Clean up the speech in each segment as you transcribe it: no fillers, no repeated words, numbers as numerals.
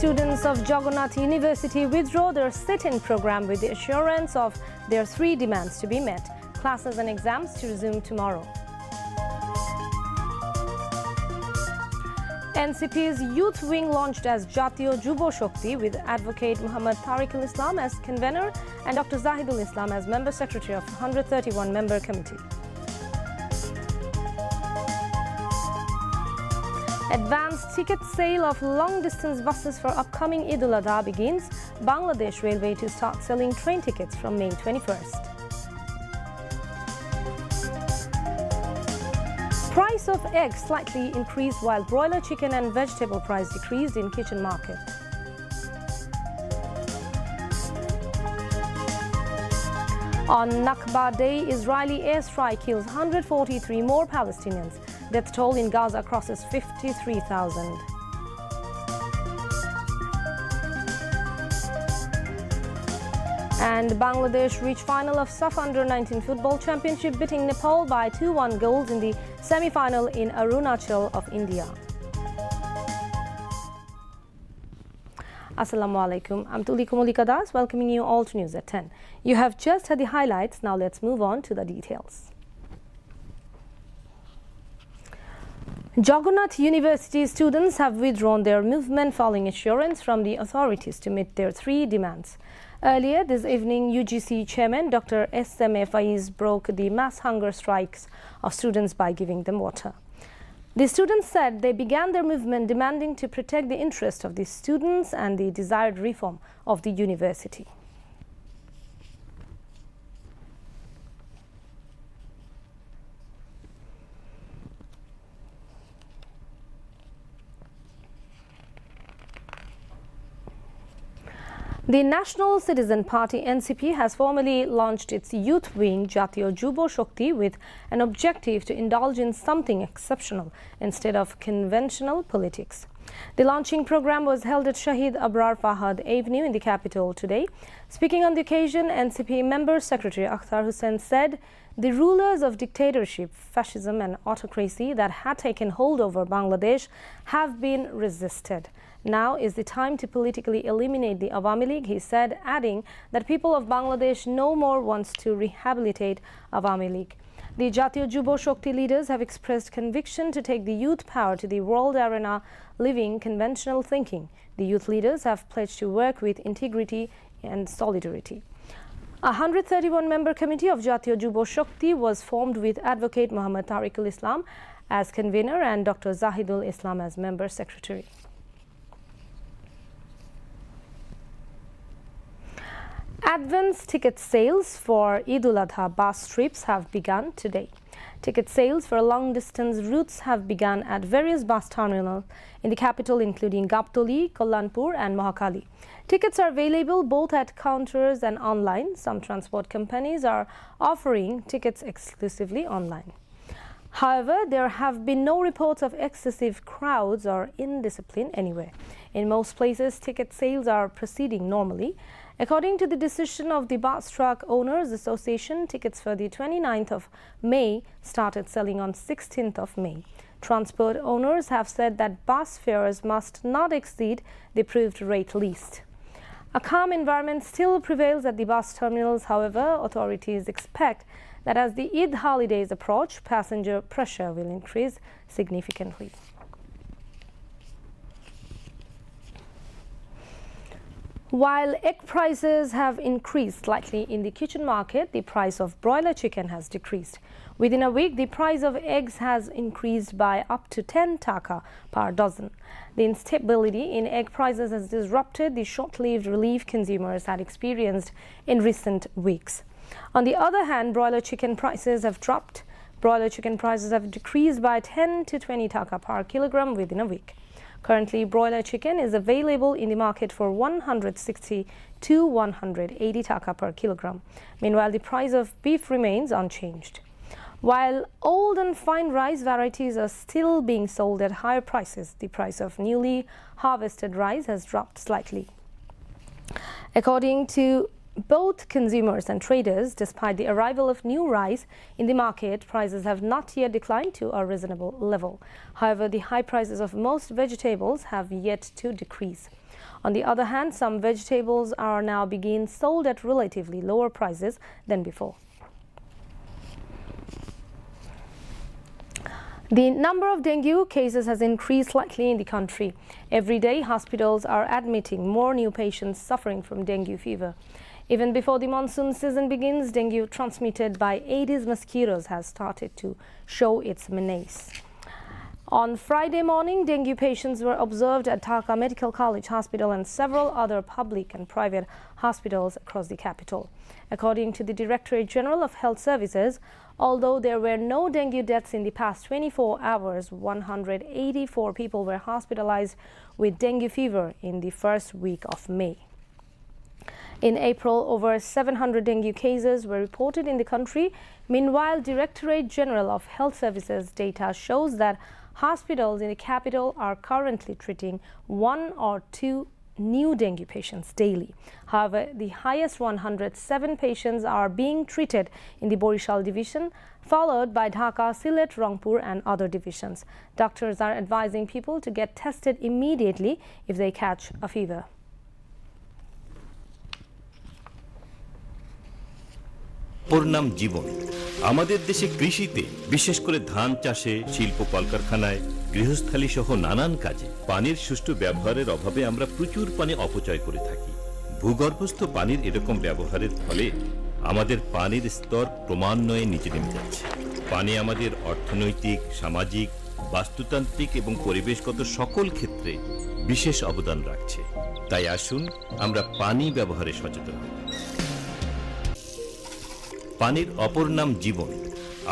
Students of Jagannath University withdraw their sit-in program with the assurance of their 3 demands to be met. Classes and exams to resume tomorrow. NCP's youth wing launched as Jatiyo Jubo Shokti with Advocate Muhammad Tariqul Islam as convener and Dr. Zahidul Islam as member secretary of 131-member committee. Advanced ticket sale of long-distance buses for upcoming Eid al-Adha begins. Bangladesh Railway to start selling train tickets from May 21st. Price of eggs slightly increased while broiler chicken and vegetable price decreased in kitchen market. On Nakba Day, Israeli airstrike kills 143 more Palestinians. Death toll in Gaza crosses 53,000. And Bangladesh reached final of SAF Under-19 Football Championship, beating Nepal by 2-1 goals in the semi-final in Arunachal of India. Assalamu alaikum. I'm Tulika Mulika Das, welcoming you all to News at 10. You have just had the highlights. Now let's move on to the details. Jagannath University students have withdrawn their movement following assurance from the authorities to meet their 3 demands. Earlier this evening, UGC chairman Dr. S.M.A. Faiz broke the mass hunger strikes of students by giving them water. The students said they began their movement demanding to protect the interest of the students and the desired reform of the university. The National Citizen Party NCP has formally launched its youth wing Jatiyo Jubo Shokti with an objective to indulge in something exceptional instead of conventional politics. The launching program was held at Shahid Abrar Fahad Avenue in the capital today. Speaking on the occasion, NCP member secretary Akhtar Hussain said the rulers of dictatorship, fascism and autocracy that had taken hold over Bangladesh have been resisted. Now is the time to politically eliminate the Awami League, he said, adding that people of Bangladesh no more wants to rehabilitate Awami League. The Jatiyo Jubo Shokti leaders have expressed conviction to take the youth power to the world arena, living conventional thinking. The youth leaders have pledged to work with integrity and solidarity. A 131-member committee of Jatiyo Jubo Shokti was formed with Advocate Muhammad Tariqul Islam as convener and Dr. Zahidul Islam as member secretary. Advance ticket sales for Eid al-Adha bus trips have begun today. Ticket sales for long-distance routes have begun at various bus terminals in the capital, including Gaptoli, Kollanpur and Mohakali. Tickets are available both at counters and online. Some transport companies are offering tickets exclusively online. However, there have been no reports of excessive crowds or indiscipline anywhere. In most places, ticket sales are proceeding normally. According to the decision of the Bus Truck Owners Association, tickets for the 29th of May started selling on 16th of May. Transport owners have said that bus fares must not exceed the approved rate list. A calm environment still prevails at the bus terminals. However, authorities expect that as the Eid holidays approach, passenger pressure will increase significantly. While egg prices have increased slightly in the kitchen market, the price of broiler chicken has decreased. Within a week, the price of eggs has increased by up to 10 taka per dozen. The instability in egg prices has disrupted the short-lived relief consumers had experienced in recent weeks. On the other hand, broiler chicken prices have dropped. Broiler chicken prices have decreased by 10 to 20 taka per kilogram within a week. Currently, broiler chicken is available in the market for 160 to 180 taka per kilogram. Meanwhile, the price of beef remains unchanged. While old and fine rice varieties are still being sold at higher prices, the price of newly harvested rice has dropped slightly. According to both consumers and traders, despite the arrival of new rice in the market, prices have not yet declined to a reasonable level. However, the high prices of most vegetables have yet to decrease. On the other hand, some vegetables are now being sold at relatively lower prices than before. The number of dengue cases has increased slightly in the country. Every day, hospitals are admitting more new patients suffering from dengue fever. Even before the monsoon season begins, dengue transmitted by Aedes mosquitoes has started to show its menace. On Friday morning, dengue patients were observed at Dhaka Medical College Hospital and several other public and private hospitals across the capital. According to the Directorate General of Health Services, although there were no dengue deaths in the past 24 hours, 184 people were hospitalized with dengue fever in the first week of May. In April, over 700 dengue cases were reported in the country. Meanwhile, Directorate General of Health Services data shows that hospitals in the capital are currently treating 1 or 2 new dengue patients daily. However, the highest 107 patients are being treated in the Borishal division, followed by Dhaka, Sylhet, Rangpur and other divisions. Doctors are advising people to get tested immediately if they catch a fever. পরিণাম জীবন আমাদের দেশে কৃষিতে বিশেষ করে ধান চাষে শিল্প কলকারখানায় গৃহস্থালী সহ নানান কাজে পানির সুষ্ঠু ব্যবহারের অভাবে আমরা প্রচুর পানি অপচয় করে থাকি ভূগর্ভস্থ পানির এরকম ব্যবহারের ফলে আমাদের পানির স্তর ক্রমান্বয়ে নিচে নেমে যাচ্ছে পানি আমাদের অর্থনৈতিক সামাজিক বাস্তুতান্ত্রিক এবং পরিবেশগত সকল ক্ষেত্রে বিশেষ অবদান রাখছে তাই আসুন আমরা পানি ব্যবহারে সচেতন হই পানির অপর নাম জীবন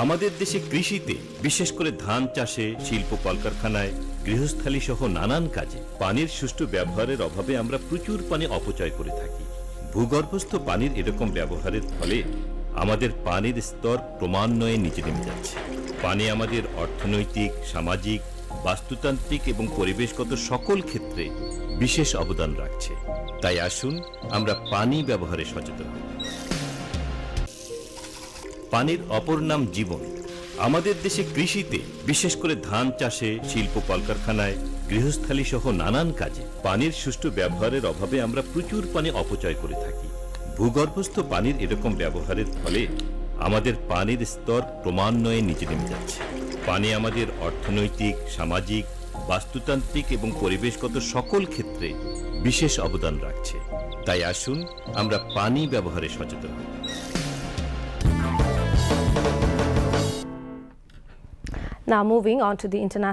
আমাদের দেশে কৃষিতে বিশেষ করে ধান চাষে শিল্প কলকারখানায় গৃহস্থালী সহ নানান কাজে পানির সুষ্ঠু ব্যবহারের অভাবে আমরা প্রচুর পানি অপচয় করে থাকি ভূগর্ভস্থ পানির এরকম ব্যবহারের ফলে আমাদের পানির স্তর ক্রমান্বয়ে নিচে নেমে যাচ্ছে পানি আমাদের অর্থনৈতিক সামাজিক বাস্তুতান্ত্রিক এবং পরিবেশগত সকল ক্ষেত্রে বিশেষ অবদান রাখছে তাই আসুন আমরা পানি ব্যবহারে সচেতন হই পানির অপর নাম জীবন আমাদের দেশে কৃষিতে বিশেষ করে ধান চাষে শিল্প কলকারখানায় গৃহস্থালী সহ নানান কাজে পানির সুষ্ঠু ব্যবহারের অভাবে আমরা প্রচুর পানি অপচয় করে থাকি ভূগর্ভস্থ পানির এরকম ব্যবহারের ফলে আমাদের পানির স্তর ক্রমান্বয়ে নিচে নেমে যাচ্ছে পানি আমাদের অর্থনৈতিক সামাজিক বাস্তুতান্ত্রিক এবং পরিবেশগত সকল ক্ষেত্রে বিশেষ অবদান রাখছে তাই আসুন আমরা পানি ব্যবহারে সচেতন হই Now moving on to the international